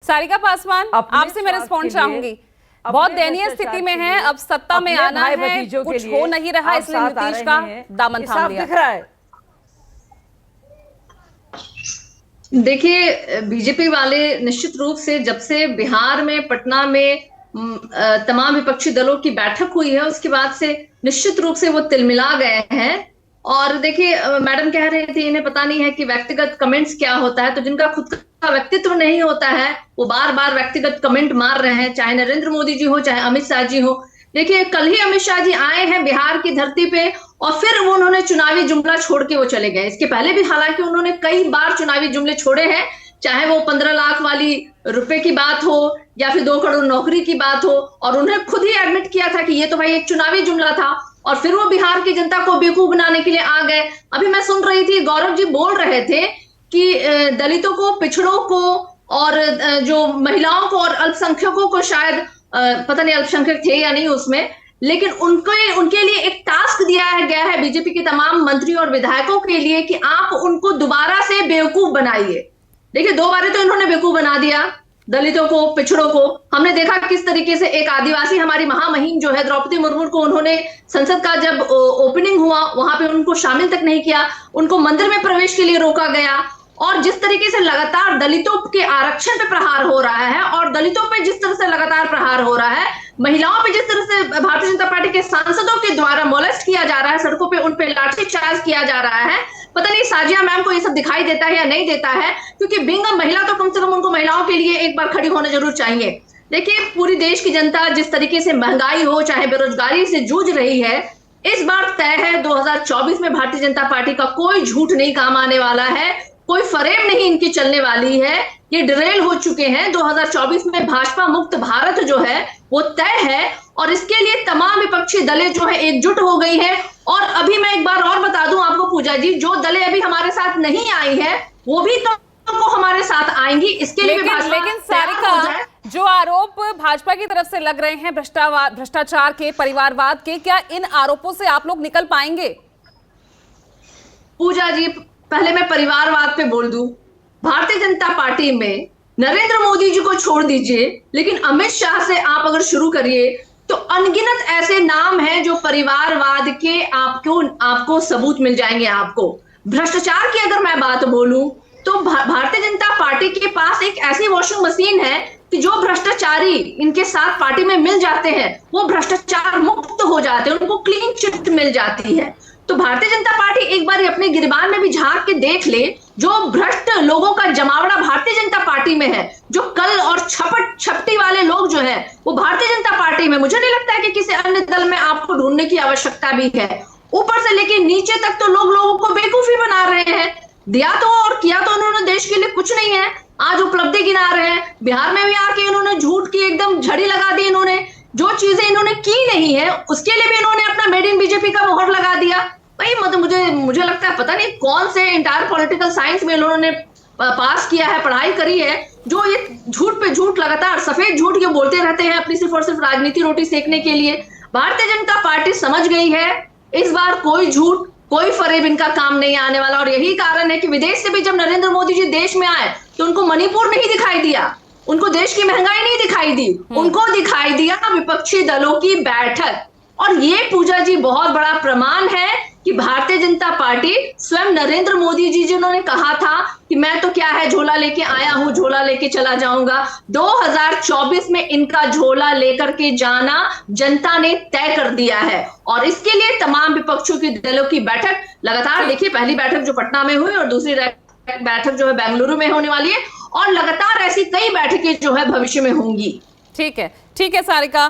सारिका पासवान, आपसे मैं रिस्पॉन्स चाहूंगी। बहुत दयनीय स्थिति में है, अब सत्ता में आना है, कुछ हो नहीं रहा, इसलिए नीतीश का दामन थाम लिया। देखिए, बीजेपी वाले निश्चित रूप से जब से बिहार में पटना में तमाम विपक्षी दलों की बैठक हुई है, उसके बाद से निश्चित रूप से वो तिलमिला गए हैं। और देखिए, मैडम कह रही थी इन्हें पता नहीं है कि व्यक्तिगत कमेंट्स क्या होता है, तो जिनका खुद का व्यक्तित्व नहीं होता है वो बार बार व्यक्तिगत कमेंट मार रहे हैं, चाहे नरेंद्र मोदी जी हो, चाहे अमित शाह जी हो। देखिए, कल ही अमित शाह जी आए हैं बिहार की धरती पे और फिर वो उन्होंने चुनावी जुमला छोड़ के वो चले गए। इसके पहले भी हालांकि उन्होंने कई बार चुनावी जुमले छोड़े हैं, चाहे वो 15 लाख वाली रुपए की बात हो या फिर 2 करोड़ नौकरी की बात हो, और उन्हें खुद ही एडमिट किया था कि ये तो भाई एक चुनावी जुमला था, और फिर वो बिहार की जनता को बेवकूफ बनाने के लिए आ गए। अभी मैं सुन रही थी, गौरव जी बोल रहे थे कि दलितों को, पिछड़ों को और जो महिलाओं को और अल्पसंख्यकों को, शायद पता नहीं अल्पसंख्यक थे या नहीं उसमें, लेकिन उनके लिए एक टास्क दिया गया है बीजेपी के तमाम मंत्री और विधायकों के लिए कि आप उनको दोबारा से बेवकूफ बनाइए। देखिए, 2 बार तो इन्होंने बेवकूफ बना दिया दलितों को, पिछड़ों को। हमने देखा किस तरीके से एक आदिवासी हमारी महामहिम जो है द्रौपदी मुर्मू को उन्होंने संसद का जब ओपनिंग हुआ वहां पे उनको शामिल तक नहीं किया, उनको मंदिर में प्रवेश के लिए रोका गया। और जिस तरीके से लगातार दलितों के आरक्षण पे प्रहार हो रहा है और दलितों पे जिस तरह से लगातार प्रहार हो रहा है, महिलाओं पे जिस तरह से भारतीय जनता पार्टी के सांसदों के द्वारा मोलेस्ट किया जा रहा है, सड़कों पे उन पे लाठीचार्ज किया जा रहा है, पता नहीं साजिया मैम को ये सब दिखाई देता है या नहीं देता है, क्योंकि बिंग महिला तो कम से कम उनको महिलाओं के लिए एक बार खड़ी होना जरूर चाहिए। देखिए, पूरी देश की जनता जिस तरीके से महंगाई हो चाहे बेरोजगारी से जूझ रही है, इस बार तय है 2024 में भारतीय जनता पार्टी का कोई झूठ नहीं काम आने वाला है, कोई फरेब नहीं इनकी चलने वाली है। ये डिरेल हो चुके हैं। 2024 में भाजपा मुक्त भारत जो है वो तय है और इसके लिए तमाम विपक्षी दलें जो है एकजुट हो गई है। और अभी मैं एक बार और बता दूं आपको पूजा जी, जो दलें अभी हमारे साथ नहीं आई है वो भी तो हमारे साथ आएंगी। इसके लिए लेकिन सारिका, जो आरोप भाजपा की तरफ से लग रहे हैं भ्रष्टाचार के, परिवारवाद के, क्या इन आरोपों से आप लोग निकल पाएंगे? पूजा जी, पहले मैं परिवारवाद पे बोल दूं। भारतीय जनता पार्टी में नरेंद्र मोदी जी को छोड़ दीजिए, लेकिन अमित शाह से आप अगर शुरू करिए तो अनगिनत ऐसे नाम हैं जो परिवारवाद के आपको सबूत मिल जाएंगे। आपको भ्रष्टाचार की अगर मैं बात बोलूं तो भारतीय जनता पार्टी के पास एक ऐसी वॉशिंग मशीन है कि जो भ्रष्टाचारी इनके साथ पार्टी में मिल जाते हैं वो भ्रष्टाचार मुक्त हो जाते हैं, उनको क्लीन चिट मिल जाती है। तो भारतीय जनता पार्टी एक बार अपने गिरबान में भी झांक के देख ले, जो भ्रष्ट लोगों का जमावड़ा भारतीय जनता पार्टी में है, जो कल और छपटी वाले लोग जो है वो भारतीय जनता पार्टी में, मुझे नहीं लगता है कि किसी अन्य दल में आपको ढूंढने की आवश्यकता भी है। ऊपर से लेके नीचे तक तो लोग लोगों को बेवकूफी बना रहे हैं। दिया तो और किया तो उन्होंने देश के लिए कुछ नहीं है, आज उपलब्धि गिना रहे हैं। बिहार में भी आके इन्होंने झूठ की एकदम झड़ी लगा दी। इन्होंने जो चीजें इन्होंने की नहीं है उसके लिए भी इन्होंने अपना मेड इन बीजेपी का मोहर लगा दिया। भाई मतलब मुझे लगता है पता नहीं कौन से इंटायर पॉलिटिकल साइंस में इन्होंने पास किया है, पढ़ाई करी है, जो ये झूठ पे झूठ, लगातार सफेद झूठ ये बोलते रहते हैं अपनी सिर्फ और सिर्फ राजनीति रोटी सेकने के लिए। भारतीय जनता पार्टी समझ गई है इस बार कोई झूठ, कोई फरेब इनका काम नहीं आने वाला। और यही कारण है कि विदेश से भी जब नरेंद्र मोदी जी देश में आए तो उनको मणिपुर नहीं दिखाई दिया, उनको देश की महंगाई नहीं दिखाई दी, उनको दिखाई दिया विपक्षी दलों की बैठक। और ये पूजा जी बहुत बड़ा प्रमाण है कि भारतीय जनता पार्टी, स्वयं नरेंद्र मोदी जी जिन्होंने कहा था कि मैं तो क्या है झोला लेके आया हूं, झोला लेके चला जाऊंगा, 2024 में इनका झोला लेकर के जाना जनता ने तय कर दिया है। और इसके लिए तमाम विपक्षों की दलों की बैठक लगातार, देखिए पहली बैठक जो पटना में हुई और दूसरी बैठक जो है बेंगलुरु में होने वाली है, और लगातार ऐसी कई बैठकें जो है भविष्य में होंगी। ठीक है सारिका।